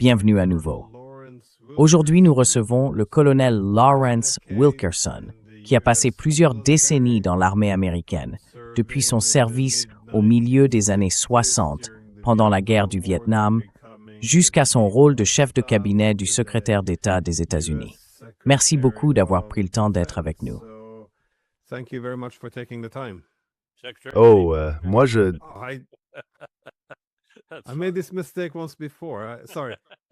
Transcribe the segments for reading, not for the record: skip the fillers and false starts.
Bienvenue à nouveau. Aujourd'hui, nous recevons le colonel Lawrence Wilkerson, qui a passé plusieurs décennies dans l'armée américaine, depuis son service au milieu des années 60, pendant la guerre du Vietnam, jusqu'à son rôle de chef de cabinet du secrétaire d'État des États-Unis. Merci beaucoup d'avoir pris le temps d'être avec nous. Moi je...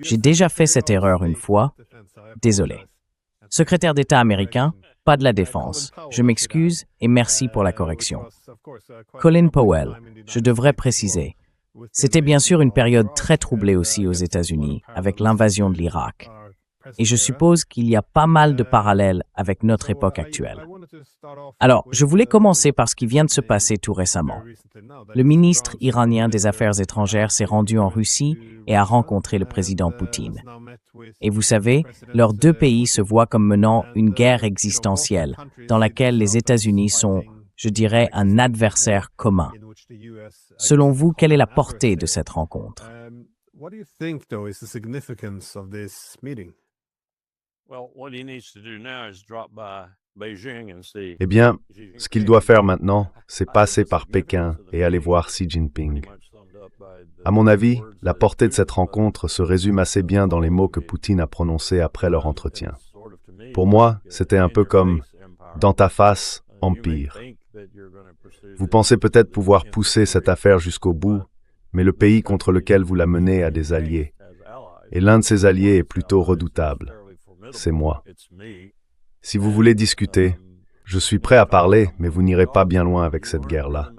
J'ai déjà fait cette erreur une fois. Désolé. Secrétaire d'État américain, pas de la défense. Je m'excuse et merci pour la correction. Colin Powell, je devrais préciser. C'était bien sûr une période très troublée aussi aux États-Unis, avec l'invasion de l'Irak. Et je suppose qu'il y a pas mal de parallèles avec notre époque actuelle. Alors, je voulais commencer par ce qui vient de se passer tout récemment. Le ministre iranien des Affaires étrangères s'est rendu en Russie et a rencontré le président Poutine. Et vous savez, leurs deux pays se voient comme menant une guerre existentielle dans laquelle les États-Unis sont, je dirais, un adversaire commun. Selon vous, quelle est la portée de cette rencontre? Eh bien, ce qu'il doit faire maintenant, c'est passer par Pékin et aller voir Xi Jinping. À mon avis, la portée de cette rencontre se résume assez bien dans les mots que Poutine a prononcés après leur entretien. Pour moi, c'était un peu comme « dans ta face, empire ». Vous pensez peut-être pouvoir pousser cette affaire jusqu'au bout, mais le pays contre lequel vous la menez a des alliés. Et l'un de ces alliés est plutôt redoutable. C'est moi. Si vous voulez discuter, je suis prêt à parler, mais vous n'irez pas bien loin avec cette guerre-là.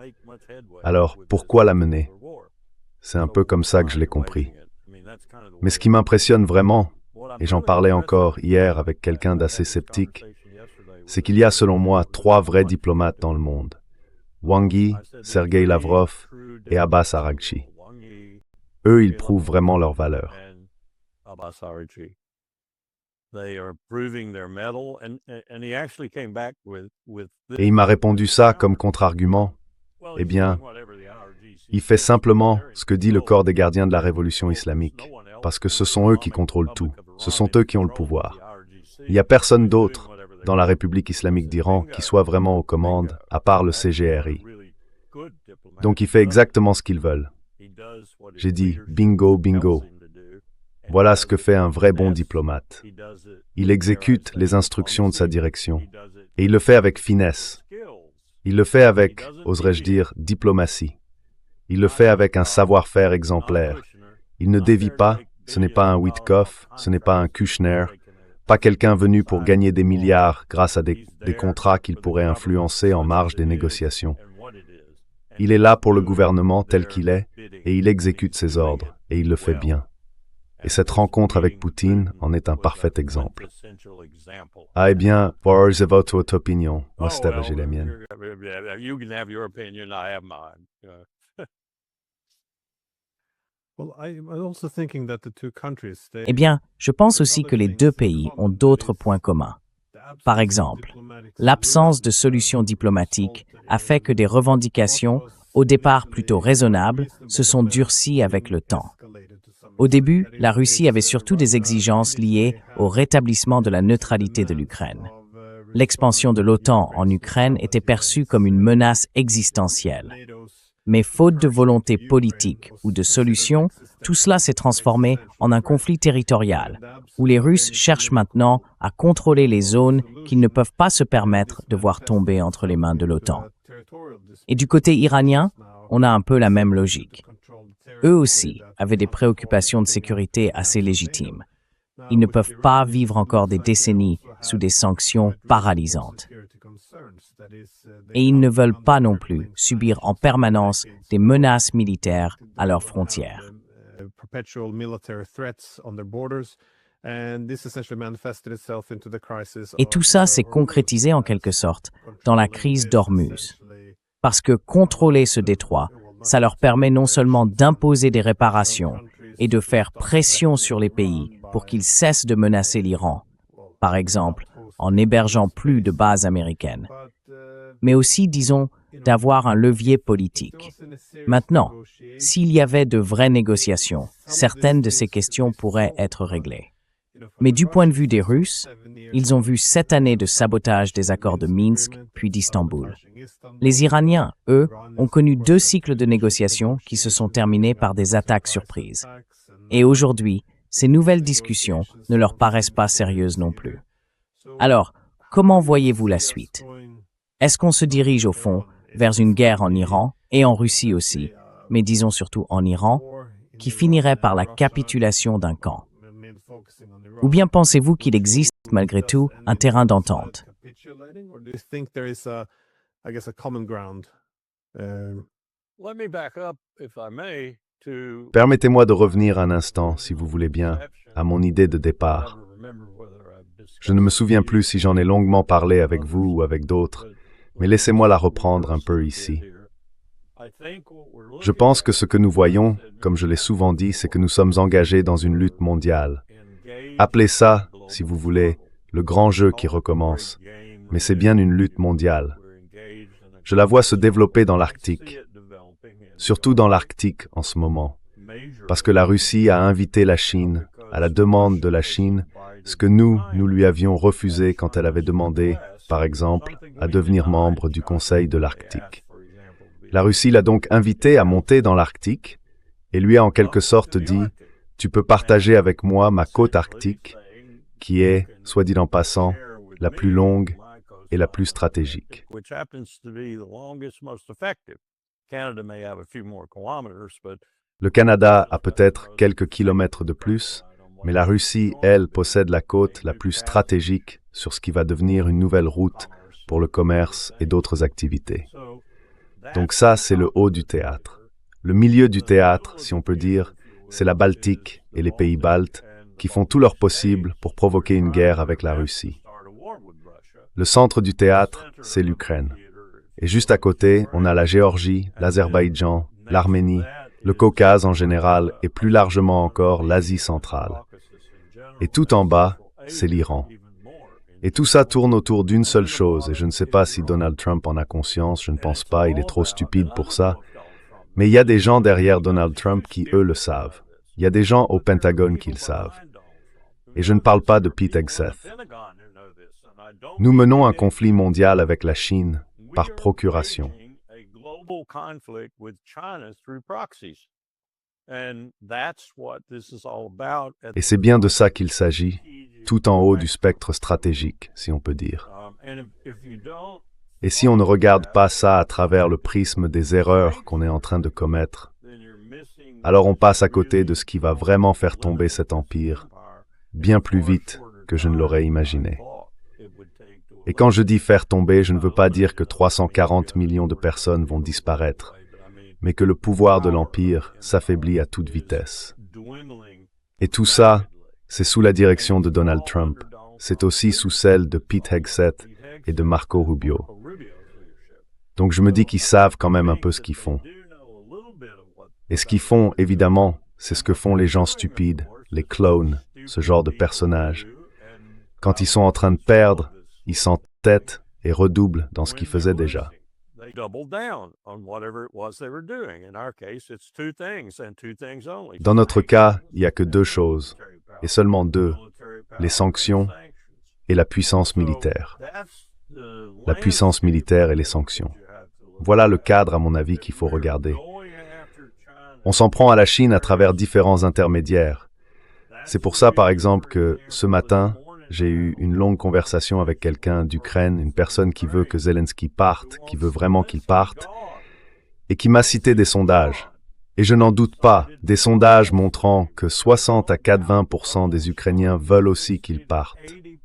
Alors, pourquoi la mener? C'est un peu comme ça que je l'ai compris. Mais ce qui m'impressionne vraiment, et j'en parlais encore hier avec quelqu'un d'assez sceptique, c'est qu'il y a selon moi 3 vrais diplomates dans le monde. Wang Yi, Sergei Lavrov et Abbas Araghchi. Eux, ils prouvent vraiment leur valeur. Et il m'a répondu ça comme contre-argument. Eh bien, il fait simplement ce que dit le corps des gardiens de la révolution islamique, parce que ce sont eux qui contrôlent tout, ce sont eux qui ont le pouvoir. Il n'y a personne d'autre dans la République islamique d'Iran qui soit vraiment aux commandes, à part le CGRI. Donc il fait exactement ce qu'ils veulent. J'ai dit « bingo, bingo ». Voilà ce que fait un vrai bon diplomate. Il exécute les instructions de sa direction. Et il le fait avec finesse. Il le fait avec, oserais-je dire, diplomatie. Il le fait avec un savoir-faire exemplaire. Il ne dévie pas, ce n'est pas un Witkoff, ce n'est pas un Kushner, pas quelqu'un venu pour gagner des milliards grâce à des contrats qu'il pourrait influencer en marge des négociations. Il est là pour le gouvernement tel qu'il est, et il exécute ses ordres, et il le fait bien. Et cette rencontre avec Poutine en est un parfait exemple. Ah, eh bien, c'est votre opinion. Moi, j'ai la mienne. Eh bien, je pense aussi que les deux pays ont d'autres points communs. Par exemple, l'absence de solution diplomatique a fait que des revendications, au départ plutôt raisonnables, se sont durcies avec le temps. Au début, la Russie avait surtout des exigences liées au rétablissement de la neutralité de l'Ukraine. L'expansion de l'OTAN en Ukraine était perçue comme une menace existentielle. Mais faute de volonté politique ou de solution, tout cela s'est transformé en un conflit territorial, où les Russes cherchent maintenant à contrôler les zones qu'ils ne peuvent pas se permettre de voir tomber entre les mains de l'OTAN. Et du côté iranien, on a un peu la même logique. Eux aussi avaient des préoccupations de sécurité assez légitimes. Ils ne peuvent pas vivre encore des décennies sous des sanctions paralysantes. Et ils ne veulent pas non plus subir en permanence des menaces militaires à leurs frontières. Et tout ça s'est concrétisé en quelque sorte dans la crise d'Ormuz. Parce que contrôler ce détroit, ça leur permet non seulement d'imposer des réparations et de faire pression sur les pays pour qu'ils cessent de menacer l'Iran, par exemple en n'hébergeant plus de bases américaines, mais aussi, disons, d'avoir un levier politique. Maintenant, s'il y avait de vraies négociations, certaines de ces questions pourraient être réglées. Mais du point de vue des Russes, ils ont vu 7 années de sabotage des accords de Minsk puis d'Istanbul. Les Iraniens, eux, ont connu 2 cycles de négociations qui se sont terminés par des attaques surprises. Et aujourd'hui, ces nouvelles discussions ne leur paraissent pas sérieuses non plus. Alors, comment voyez-vous la suite? Est-ce qu'on se dirige au fond vers une guerre en Iran et en Russie aussi, mais disons surtout en Iran, qui finirait par la capitulation d'un camp? Ou bien pensez-vous qu'il existe malgré tout un terrain d'entente? Permettez-moi de revenir un instant, si vous voulez bien, à mon idée de départ. Je ne me souviens plus si j'en ai longuement parlé avec vous ou avec d'autres, mais laissez-moi la reprendre un peu ici. Je pense que ce que nous voyons, comme je l'ai souvent dit, c'est que nous sommes engagés dans une lutte mondiale. Appelez ça, si vous voulez, le grand jeu qui recommence, mais c'est bien une lutte mondiale. Je la vois se développer dans l'Arctique, surtout dans l'Arctique en ce moment, parce que la Russie a invité la Chine, à la demande de la Chine, ce que nous lui avions refusé quand elle avait demandé, par exemple, à devenir membre du Conseil de l'Arctique. La Russie l'a donc invité à monter dans l'Arctique et lui a en quelque sorte dit « Tu peux partager avec moi ma côte arctique, qui est, soit dit en passant, la plus longue et la plus stratégique. » Le Canada a peut-être quelques kilomètres de plus, mais la Russie, elle, possède la côte la plus stratégique sur ce qui va devenir une nouvelle route pour le commerce et d'autres activités. Donc ça, c'est le haut du théâtre. Le milieu du théâtre, si on peut dire, c'est la Baltique et les pays baltes qui font tout leur possible pour provoquer une guerre avec la Russie. Le centre du théâtre, c'est l'Ukraine. Et juste à côté, on a la Géorgie, l'Azerbaïdjan, l'Arménie, le Caucase en général et plus largement encore l'Asie centrale. Et tout en bas, c'est l'Iran. Et tout ça tourne autour d'une seule chose, et je ne sais pas si Donald Trump en a conscience, je ne pense pas, il est trop stupide pour ça. Mais il y a des gens derrière Donald Trump qui, eux, le savent. Il y a des gens au Pentagone qui le savent. Et je ne parle pas de Pete Hegseth. Nous menons un conflit mondial avec la Chine par procuration. Et c'est bien de ça qu'il s'agit, tout en haut du spectre stratégique, si on peut dire. Et si on ne regarde pas ça à travers le prisme des erreurs qu'on est en train de commettre, alors on passe à côté de ce qui va vraiment faire tomber cet empire, bien plus vite que je ne l'aurais imaginé. Et quand je dis faire tomber, je ne veux pas dire que 340 millions de personnes vont disparaître, mais que le pouvoir de l'Empire s'affaiblit à toute vitesse. Et tout ça, c'est sous la direction de Donald Trump. C'est aussi sous celle de Pete Hegseth et de Marco Rubio. Donc je me dis qu'ils savent quand même un peu ce qu'ils font. Et ce qu'ils font, évidemment, c'est ce que font les gens stupides, les clones, ce genre de personnages. Quand ils sont en train de perdre, ils s'entêtent et redoublent dans ce qu'ils faisaient déjà. Dans notre cas, il n'y a que 2 choses, et seulement 2, les sanctions et la puissance militaire. La puissance militaire et les sanctions. Voilà le cadre, à mon avis, qu'il faut regarder. On s'en prend à la Chine à travers différents intermédiaires. C'est pour ça, par exemple, que ce matin, j'ai eu une longue conversation avec quelqu'un d'Ukraine, une personne qui veut que Zelensky parte, qui veut vraiment qu'il parte, et qui m'a cité des sondages. Et je n'en doute pas, des sondages montrant que 60 à 80% des Ukrainiens veulent aussi qu'il parte.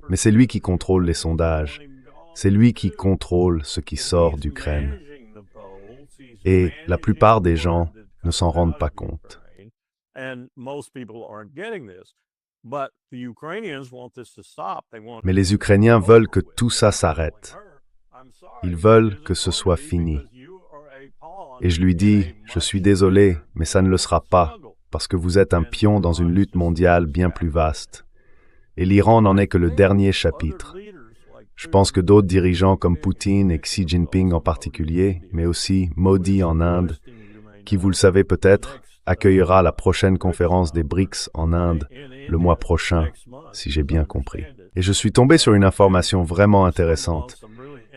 Mais c'est lui qui contrôle les sondages. C'est lui qui contrôle ce qui sort d'Ukraine. Et la plupart des gens ne s'en rendent pas compte. Mais les Ukrainiens veulent que tout ça s'arrête. Ils veulent que ce soit fini. Et je lui dis, je suis désolé, mais ça ne le sera pas, parce que vous êtes un pion dans une lutte mondiale bien plus vaste. Et l'Iran n'en est que le dernier chapitre. Je pense que d'autres dirigeants comme Poutine et Xi Jinping en particulier, mais aussi Modi en Inde, qui, vous le savez peut-être, accueillera la prochaine conférence des BRICS en Inde le mois prochain, si j'ai bien compris. Et je suis tombé sur une information vraiment intéressante.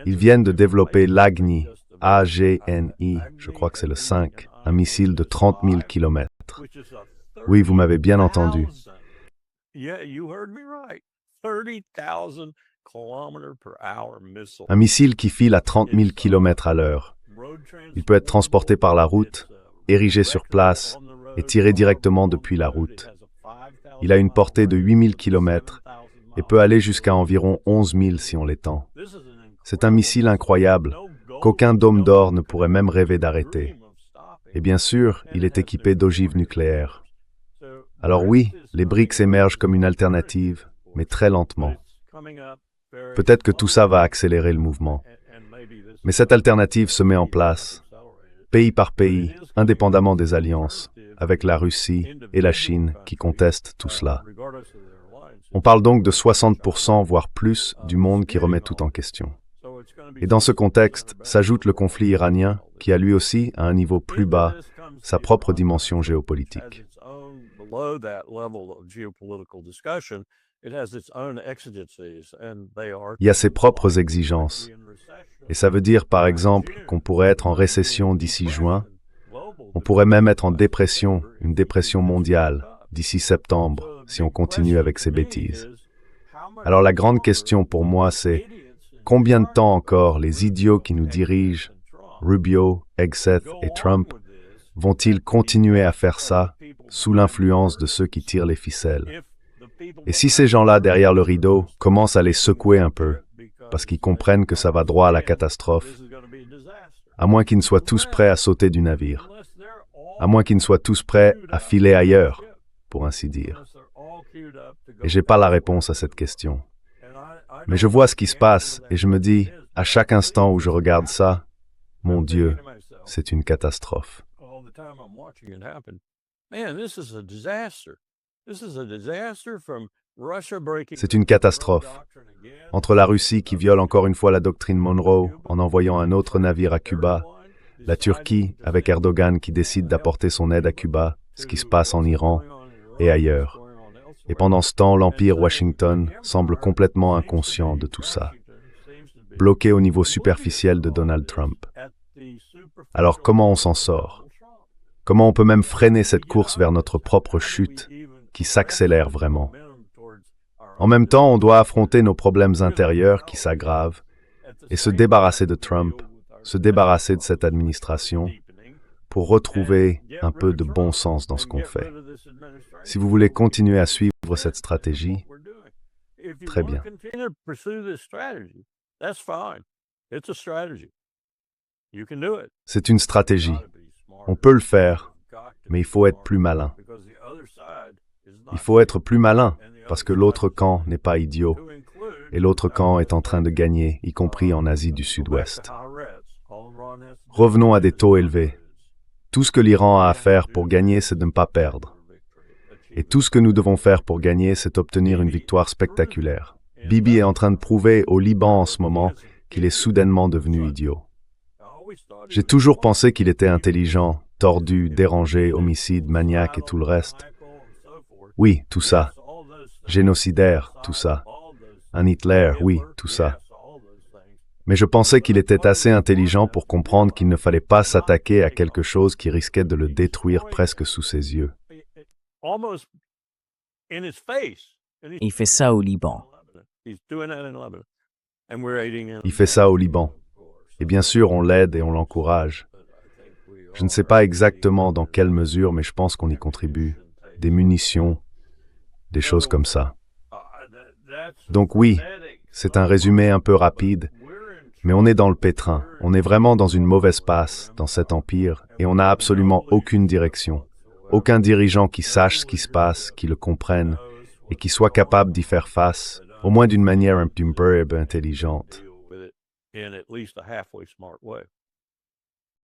Ils viennent de développer l'Agni, A-G-N-I, je crois que c'est le 5, un missile de 30 000 kilomètres. Oui, vous m'avez bien entendu. Un missile qui file à 30 000 kilomètres à l'heure. Il peut être transporté par la route, érigé sur place et tiré directement depuis la route. Il a une portée de 8 000 kilomètres et peut aller jusqu'à environ 11 000 si on l'étend. C'est un missile incroyable qu'aucun dôme d'or ne pourrait même rêver d'arrêter. Et bien sûr, il est équipé d'ogives nucléaires. Alors oui, les BRICS émergent comme une alternative, mais très lentement. Peut-être que tout ça va accélérer le mouvement. Mais cette alternative se met en place, pays par pays, indépendamment des alliances, avec la Russie et la Chine qui contestent tout cela. On parle donc de 60%, voire plus, du monde qui remet tout en question. Et dans ce contexte, s'ajoute le conflit iranien, qui a lui aussi, à un niveau plus bas, sa propre dimension géopolitique. Il y a ses propres exigences. Et ça veut dire, par exemple, qu'on pourrait être en récession d'ici juin. On pourrait même être en dépression, une dépression mondiale, d'ici septembre, si on continue avec ces bêtises. Alors la grande question pour moi, c'est combien de temps encore les idiots qui nous dirigent, Rubio, Hegseth et Trump, vont-ils continuer à faire ça sous l'influence de ceux qui tirent les ficelles? Et si ces gens-là derrière le rideau commencent à les secouer un peu, parce qu'ils comprennent que ça va droit à la catastrophe, à moins qu'ils ne soient tous prêts à sauter du navire, à moins qu'ils ne soient tous prêts à filer ailleurs, pour ainsi dire. Et j'ai pas la réponse à cette question. Mais je vois ce qui se passe et je me dis, à chaque instant où je regarde ça, mon Dieu, c'est une catastrophe. C'est une catastrophe. Entre la Russie qui viole encore une fois la doctrine Monroe en envoyant un autre navire à Cuba, la Turquie avec Erdogan qui décide d'apporter son aide à Cuba, ce qui se passe en Iran et ailleurs. Et pendant ce temps, l'Empire Washington semble complètement inconscient de tout ça, bloqué au niveau superficiel de Donald Trump. Alors comment on s'en sort? Comment on peut même freiner cette course vers notre propre chute qui s'accélère vraiment? En même temps, on doit affronter nos problèmes intérieurs qui s'aggravent et se débarrasser de Trump, se débarrasser de cette administration pour retrouver un peu de bon sens dans ce qu'on fait. Si vous voulez continuer à suivre cette stratégie, très bien. C'est une stratégie. On peut le faire, mais il faut être plus malin. Il faut être plus malin, parce que l'autre camp n'est pas idiot, et l'autre camp est en train de gagner, y compris en Asie du Sud-Ouest. Revenons à des taux élevés. Tout ce que l'Iran a à faire pour gagner, c'est de ne pas perdre. Et tout ce que nous devons faire pour gagner, c'est obtenir une victoire spectaculaire. Bibi est en train de prouver au Liban en ce moment qu'il est soudainement devenu idiot. J'ai toujours pensé qu'il était intelligent, tordu, dérangé, homicide, maniaque et tout le reste. Oui, tout ça. Génocidaire, tout ça. Un Hitler, oui, tout ça. Mais je pensais qu'il était assez intelligent pour comprendre qu'il ne fallait pas s'attaquer à quelque chose qui risquait de le détruire presque sous ses yeux. Il fait ça au Liban. Il fait ça au Liban. Et bien sûr, on l'aide et on l'encourage. Je ne sais pas exactement dans quelle mesure, mais je pense qu'on y contribue. Des munitions, des choses comme ça. Donc oui, c'est un résumé un peu rapide, mais on est dans le pétrin. On est vraiment dans une mauvaise passe, dans cet empire, et on n'a absolument aucune direction. Aucun dirigeant qui sache ce qui se passe, qui le comprenne, et qui soit capable d'y faire face, au moins d'une manière un peu intelligente.